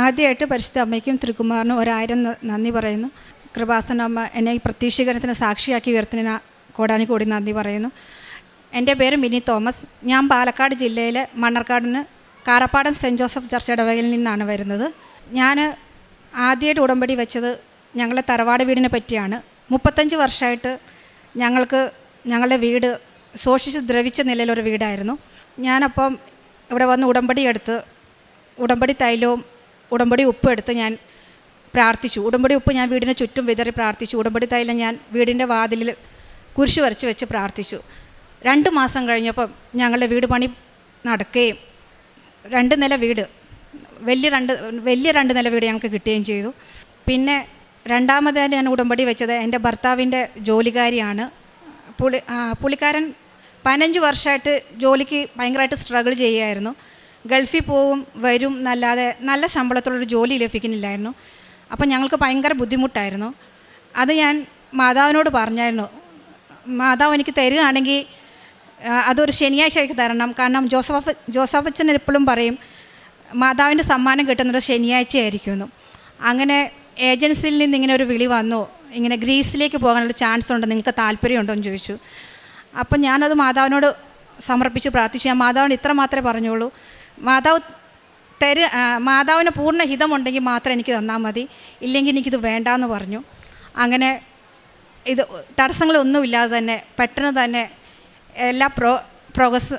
ആദ്യമായിട്ട് പരിശുദ്ധ അമ്മയ്ക്കും തിരുക്കുമാറിനും 1000 നന്ദി പറയുന്നു. കൃപാസന അമ്മ എന്നെ ഈ പ്രത്യക്ഷീകരണത്തിന് സാക്ഷിയാക്കി ഉയർത്തുന്നതിന് കോടാനുകോടി നന്ദി പറയുന്നു. എൻ്റെ പേര് മിനി തോമസ്. ഞാൻ പാലക്കാട് ജില്ലയിലെ മണ്ണർക്കാടിന് കാരപ്പാടം സെൻറ്റ് ജോസഫ് ചർച്ച് ഇടവകയിൽ നിന്നാണ് വരുന്നത്. ഞാൻ ആദ്യമായിട്ട് ഉടമ്പടി വെച്ചത് ഞങ്ങളെ തറവാട് വീടിനെ പറ്റിയാണ്. 35 വർഷമായിട്ട് ഞങ്ങളുടെ വീട് ശോഷിച്ച് ദ്രവിച്ച നിലയിലൊരു വീടായിരുന്നു. ഞാനപ്പം ഇവിടെ വന്ന് ഉടമ്പടി എടുത്ത് ഉടമ്പടി തൈലവും ഉടമ്പടി ഉപ്പും എടുത്ത് ഞാൻ പ്രാർത്ഥിച്ചു. ഉടമ്പടി ഉപ്പ് ഞാൻ വീടിന് ചുറ്റും വിതറി പ്രാർത്ഥിച്ചു. ഉടമ്പടി തൈലം ഞാൻ വീടിൻ്റെ വാതിലിൽ കുരിശ് വരച്ച് വെച്ച് പ്രാർത്ഥിച്ചു. 2 മാസം കഴിഞ്ഞപ്പം ഞങ്ങളുടെ വീട് പണി നടക്കുകയും 2 നില വീട് വലിയ 2 നില വീട് ഞങ്ങൾക്ക് കിട്ടുകയും ചെയ്തു. പിന്നെ രണ്ടാമതായിട്ട് ഞാൻ ഉടമ്പടി വെച്ചത് എൻ്റെ ഭർത്താവിൻ്റെ ജോലിക്കാരിയാണ്. പുള്ളിക്കാരൻ 15 വർഷമായിട്ട് ജോലിക്ക് ഭയങ്കരമായിട്ട് സ്ട്രഗിൾ ചെയ്യുമായിരുന്നു. ഗൾഫിൽ പോവും വരും എന്നല്ലാതെ നല്ല ശമ്പളത്തിലൊരു ജോലി ലഭിക്കുന്നില്ലായിരുന്നു. അപ്പം ഞങ്ങൾക്ക് ഭയങ്കര ബുദ്ധിമുട്ടായിരുന്നു. അത് ഞാൻ മാതാവിനോട് പറഞ്ഞായിരുന്നു, മാതാവ് എനിക്ക് തരികയാണെങ്കിൽ അതൊരു ശനിയാഴ്ചയ്ക്ക് തരണം. കാരണം ജോസഫച്ചൻ എപ്പോഴും പറയും മാതാവിൻ്റെ സമ്മാനം കിട്ടുന്നത് ശനിയാഴ്ചയായിരിക്കുമെന്നു. അങ്ങനെ ഏജൻസിയിൽ നിന്ന് ഇങ്ങനെ ഒരു വിളി വന്നു, ഇങ്ങനെ ഗ്രീസിലേക്ക് പോകാനുള്ള ചാൻസ് ഉണ്ട്, നിങ്ങൾക്ക് താല്പര്യമുണ്ടോ എന്ന് ചോദിച്ചു. അപ്പം ഞാനത് മാതാവിനോട് സമർപ്പിച്ച് പ്രാർത്ഥിച്ചു. ഞാൻ മാതാവിന് ഇത്ര മാത്രമേ പറഞ്ഞുള്ളൂ, മാതാവിന് പൂർണ്ണ ഹിതമുണ്ടെങ്കിൽ മാത്രം എനിക്ക് തന്നാൽ മതി, ഇല്ലെങ്കിൽ എനിക്കിത് വേണ്ടാന്ന് പറഞ്ഞു. അങ്ങനെ തടസ്സങ്ങളൊന്നുമില്ലാതെ തന്നെ പെട്ടെന്ന് തന്നെ എല്ലാ പ്രോഗ്രസ്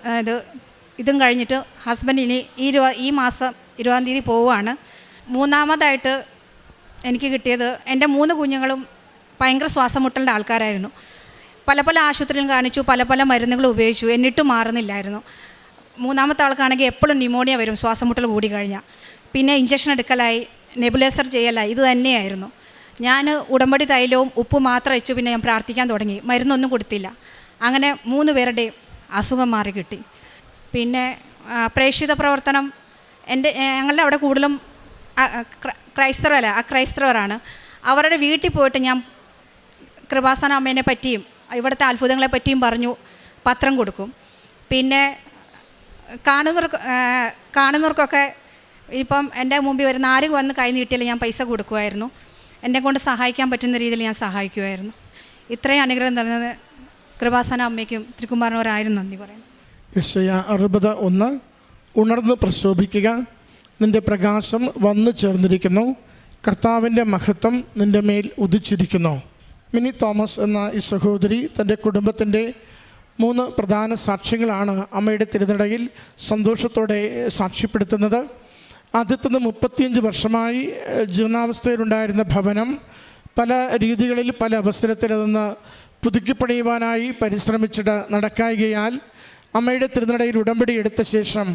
ഇതും കഴിഞ്ഞിട്ട് ഹസ്ബൻഡ് ഇനി ഈ മാസം 20-ാം തീയതി പോവുകയാണ്. മൂന്നാമതായിട്ട് എനിക്ക് കിട്ടിയത് എൻ്റെ 3 കുഞ്ഞുങ്ങളും ഭയങ്കര ശ്വാസം മുട്ടലിൻ്റെ ആൾക്കാരായിരുന്നു. പല ആശുപത്രിയിലും കാണിച്ചു, പല മരുന്നുകൾ ഉപയോഗിച്ചു, എന്നിട്ടും മാറുന്നില്ലായിരുന്നു. മൂന്നാമത്തെ ആൾക്കാണെങ്കിൽ എപ്പോഴും ന്യൂമോണിയ വരും ശ്വാസം മുട്ടൽ കൂടി കഴിഞ്ഞാൽ. പിന്നെ ഇഞ്ചക്ഷൻ എടുക്കലായി, നെബുലൈസർ ചെയ്യലായി, ഇത് തന്നെയായിരുന്നു. ഞാൻ ഉടമ്പടി തൈലവും ഉപ്പ് മാത്രം വെച്ചു. പിന്നെ ഞാൻ പ്രാർത്ഥിക്കാൻ തുടങ്ങി, മരുന്നൊന്നും കൊടുത്തില്ല. അങ്ങനെ 3 പേരുടെയും അസുഖം മാറി കിട്ടി. പിന്നെ പ്രേക്ഷിത പ്രവർത്തനം ഞങ്ങളുടെ അവിടെ കൂടുതലും ക്രൈസ്തവരാണ്. അവരുടെ വീട്ടിൽ പോയിട്ട് ഞാൻ കൃപാസന അമ്മേനെ പറ്റിയും ഇവിടുത്തെ അത്ഭുതങ്ങളെ പറ്റിയും പറഞ്ഞു പത്രം കൊടുക്കും. പിന്നെ കാണുന്നവർക്കൊക്കെ ഇപ്പം എൻ്റെ മുമ്പിൽ വരുന്ന ആരും വന്ന് കൈ നീട്ടിയാൽ ഞാൻ പൈസ കൊടുക്കുമായിരുന്നു. എന്നെ കൊണ്ട് സഹായിക്കാൻ പറ്റുന്ന രീതിയിൽ ഞാൻ സഹായിക്കുമായിരുന്നു. ഇത്രയും അനുഗ്രഹം തരുന്നത് കൃപാസന അമ്മയ്ക്കും തിരുക്കുമാറിനും 1000 നന്ദി പറയുന്നു. യെശയ്യാ 60:1 ഉണർന്ന് പ്രശോഭിക്കുക, നിൻ്റെ പ്രകാശം വന്നു ചേർന്നിരിക്കുന്നു, കർത്താവിൻ്റെ മഹത്വം നിൻ്റെ മേൽ ഉദിച്ചിരിക്കുന്നു. മിനി തോമസ് എന്ന ഈ സഹോദരി തൻ്റെ കുടുംബത്തിൻ്റെ 3 പ്രധാന സാക്ഷ്യങ്ങളാണ് അമ്മയുടെ തിരുനടയിൽ സന്തോഷത്തോടെ സാക്ഷ്യപ്പെടുത്തുന്നത്. ആദ്യത്തേത് 35 വർഷമായി ജീർണാവസ്ഥയിലുണ്ടായിരുന്ന ഭവനം പല രീതികളിൽ പല അവസരത്തിൽ അതൊന്ന് പുതുക്കിപ്പണിയുവാനായി പരിശ്രമിച്ചിട്ട് നടക്കായികയാൽ അമ്മയുടെ തിരുനടയിൽ ഉടമ്പടി എടുത്ത ശേഷം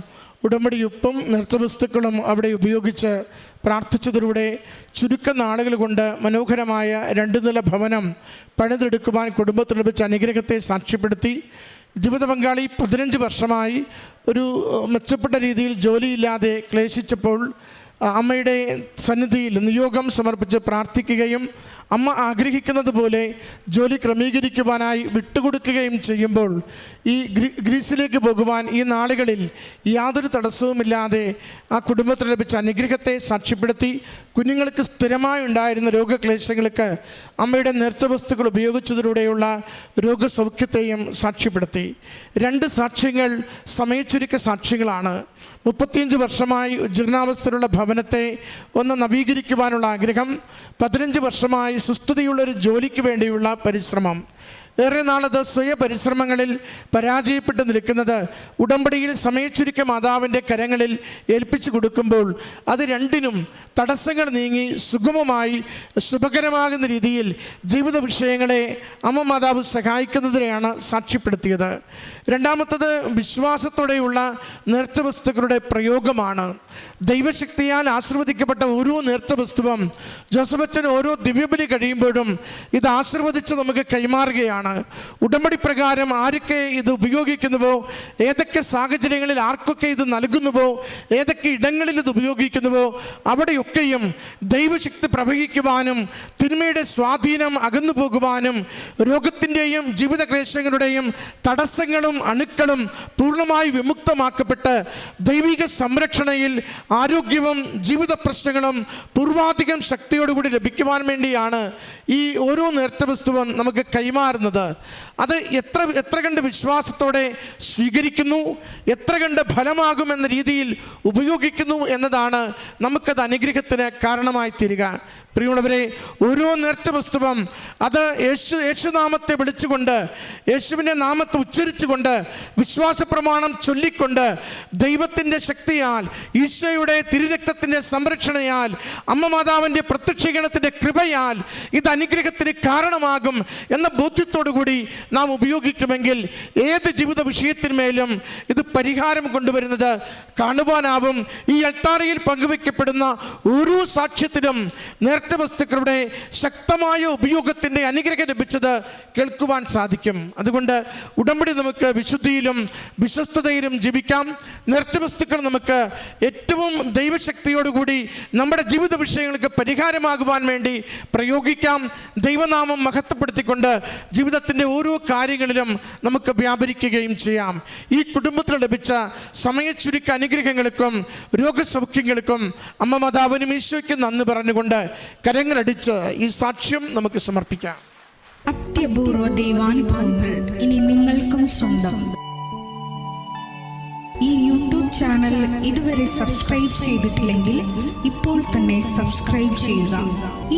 ഉടമ്പടി ഉപ്പും നൃത്തവസ്തുക്കളും അവിടെ ഉപയോഗിച്ച് പ്രാർത്ഥിച്ചതിലൂടെ ചുരുക്കം നാളുകൾ കൊണ്ട് മനോഹരമായ 2 നില ഭവനം പണിതെടുക്കുവാൻ കുടുംബത്തിൽ ലഭിച്ച അനുഗ്രഹത്തെ സാക്ഷ്യപ്പെടുത്തി. ജീവിത പങ്കാളി 15 വർഷമായി ഒരു മെച്ചപ്പെട്ട രീതിയിൽ ജോലിയില്ലാതെ ക്ലേശിച്ചപ്പോൾ അമ്മയുടെ സന്നിധിയിൽ നിയോഗം സമർപ്പിച്ച് പ്രാർത്ഥിക്കുകയും അമ്മ ആഗ്രഹിക്കുന്നത് പോലെ ജോലി ക്രമീകരിക്കുവാനായി വിട്ടുകൊടുക്കുകയും ചെയ്യുമ്പോൾ ഈ ഗ്രീസിലേക്ക് പോകുവാൻ ഈ നാളുകളിൽ യാതൊരു തടസ്സവുമില്ലാതെ ആ കുടുംബത്തിൽ ലഭിച്ച അനുഗ്രഹത്തെ സാക്ഷ്യപ്പെടുത്തി. കുഞ്ഞുങ്ങൾക്ക് സ്ഥിരമായി ഉണ്ടായിരുന്ന രോഗക്ലേശങ്ങൾക്ക് അമ്മയുടെ നേർച്ചവസ്തുക്കൾ ഉപയോഗിച്ചതിലൂടെയുള്ള രോഗസൗഖ്യത്തെയും സാക്ഷ്യപ്പെടുത്തി. 2 സാക്ഷ്യങ്ങൾ സമയച്ചുരുക്ക സാക്ഷ്യങ്ങളാണ്. 35 വർഷമായി ജീർണാവസ്ഥയിലുള്ള ഭവനത്തെ ഒന്ന് നവീകരിക്കുവാനുള്ള ആഗ്രഹം, 15 വർഷമായി സുസ്ഥിതിയുള്ളൊരു ജോലിക്ക് വേണ്ടിയുള്ള പരിശ്രമം. ഏറെ നാളത് സ്വയപരിശ്രമങ്ങളിൽ പരാജയപ്പെട്ട് നിൽക്കുന്നത് ഉടമ്പടിയിൽ സമയച്ചുരുക്ക മാതാവിൻ്റെ കരങ്ങളിൽ ഏൽപ്പിച്ചു കൊടുക്കുമ്പോൾ അത് രണ്ടിനും തടസ്സങ്ങൾ നീങ്ങി സുഗമമായി ശുഭകരമാകുന്ന രീതിയിൽ ജീവിത വിഷയങ്ങളെ അമ്മ മാതാവ് സഹായിക്കുന്നതിനെയാണ് സാക്ഷ്യപ്പെടുത്തിയത്. രണ്ടാമത്തത് വിശ്വാസത്തോടെയുള്ള നേർച്ചവസ്തുക്കളുടെ പ്രയോഗമാണ്. ദൈവശക്തിയാൽ ആശീർവദിക്കപ്പെട്ട ഓരോ നേർച്ചവസ്തുവും ജോസഫച്ചൻ ഓരോ ദിവ്യബലി കഴിയുമ്പോഴും ഇത് ആശീർവദിച്ച് നമുക്ക് കൈമാറുകയാണ്. പറയുകയാണ്. ഉടമ്പടി പ്രകാരം ആരൊക്കെ ഇത് ഉപയോഗിക്കുന്നുവോ, ഏതൊക്കെ സാഹചര്യങ്ങളിൽ ആർക്കൊക്കെ ഇത് നൽകുന്നുവോ, ഏതൊക്കെ ഇടങ്ങളിൽ ഇത് ഉപയോഗിക്കുന്നുവോ അവിടെയൊക്കെയും ദൈവശക്തി പ്രവഹിക്കുവാനും തിന്മയുടെ സ്വാധീനം അകന്നു പോകുവാനും രോഗത്തിൻ്റെയും ജീവിത ക്ലേശങ്ങളുടെയും തടസ്സങ്ങളും അണുക്കളും പൂർണ്ണമായി വിമുക്തമാക്കപ്പെട്ട് ദൈവിക സംരക്ഷണയിൽ ആരോഗ്യവും ജീവിത പ്രശ്നങ്ങളും പൂർവാധികം ശക്തിയോടുകൂടി ലഭിക്കുവാൻ വേണ്ടിയാണ് ഈ ഓരോ നേർച്ച വസ്തുവും നമുക്ക് കൈമാറുന്നത്. അത് എത്ര കണ്ട് വിശ്വാസത്തോടെ സ്വീകരിക്കുന്നു, എത്ര കണ്ട് ഫലമാകുമെന്ന രീതിയിൽ ഉപയോഗിക്കുന്നു എന്നതാണ് നമുക്കത് അനുഗ്രഹത്തിന് കാരണമായി തീരുക. പ്രിയമുള്ളവരെ, ഓരോ നേർച്ച വസ്തുവും അത് യേശുനാമത്തെ വിളിച്ചുകൊണ്ട്, യേശുവിൻ്റെ നാമത്തെ ഉച്ചരിച്ചുകൊണ്ട്, വിശ്വാസ പ്രമാണം ചൊല്ലിക്കൊണ്ട്, ദൈവത്തിൻ്റെ ശക്തിയാൽ, ഈശോയുടെ തിരുരക്തത്തിൻ്റെ സംരക്ഷണയാൽ, അമ്മ മാതാവിൻ്റെ പ്രത്യക്ഷീകരണത്തിൻ്റെ കൃപയാൽ ഇത് അനുഗ്രഹത്തിന് കാരണമാകും എന്ന ബോധ്യത്തോടുകൂടി നാം ഉപയോഗിക്കുമെങ്കിൽ ഏത് ജീവിത വിഷയത്തിന്മേലും ഇത് പരിഹാരം കൊണ്ടുവരുന്നത് കാണുവാനാവും. ഈ അൾത്താരയിൽ പങ്കുവയ്ക്കപ്പെടുന്ന ഓരോ സാക്ഷ്യത്തിലും നേർച്ച വസ്തുക്കളുടെ ശക്തമായ ഉപയോഗത്തിൻ്റെ അനുഗ്രഹം ലഭിച്ചത് കേൾക്കുവാൻ സാധിക്കും. അതുകൊണ്ട് ഉടമ്പടി നമുക്ക് വിശുദ്ധിയിലും വിശ്വസ്തതയിലും ജീവിക്കാം. നേർച്ച വസ്തുക്കൾ നമുക്ക് ഏറ്റവും ദൈവശക്തിയോടുകൂടി നമ്മുടെ ജീവിത വിഷയങ്ങൾക്ക് പരിഹാരമാകുവാൻ വേണ്ടി പ്രയോഗിക്കാം. ദൈവനാമം മഹത്വപ്പെടുത്തിക്കൊണ്ട് ജീവിതത്തിൻ്റെ ഓരോ കാര്യങ്ങളിലും നമുക്ക് വ്യാപരിക്കുകയും ചെയ്യാം. ഈ കുടുംബത്തിൽ ലഭിച്ച സമയച്ചുരുക്ക അനുഗ്രഹങ്ങൾക്കും രോഗസൗഖ്യങ്ങൾക്കും അമ്മ മാതാവിനും ഈശോയ്ക്കും നന്ദി പറഞ്ഞുകൊണ്ട് കരങ്ങളടിച്ച് ഈ സാക്ഷ്യം നമുക്ക് സമർപ്പിക്കാം. അത്യപൂർവ ദൈവാനുഭവങ്ങൾ ഇനി നിങ്ങൾക്കും സ്വന്തം. ഈ യൂട്യൂബ് ചാനൽ ഇതുവരെ സബ്സ്ക്രൈബ് ചെയ്തിട്ടില്ലെങ്കിൽ ഇപ്പോൾ തന്നെ സബ്സ്ക്രൈബ് ചെയ്യുക.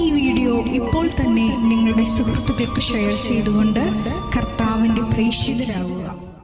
ഈ വീഡിയോ ഇപ്പോൾ തന്നെ നിങ്ങളുടെ സുഹൃത്തുക്കൾക്ക് ഷെയർ ചെയ്തുകൊണ്ട് കർത്താവിൻ്റെ പ്രേക്ഷിതരാകുക.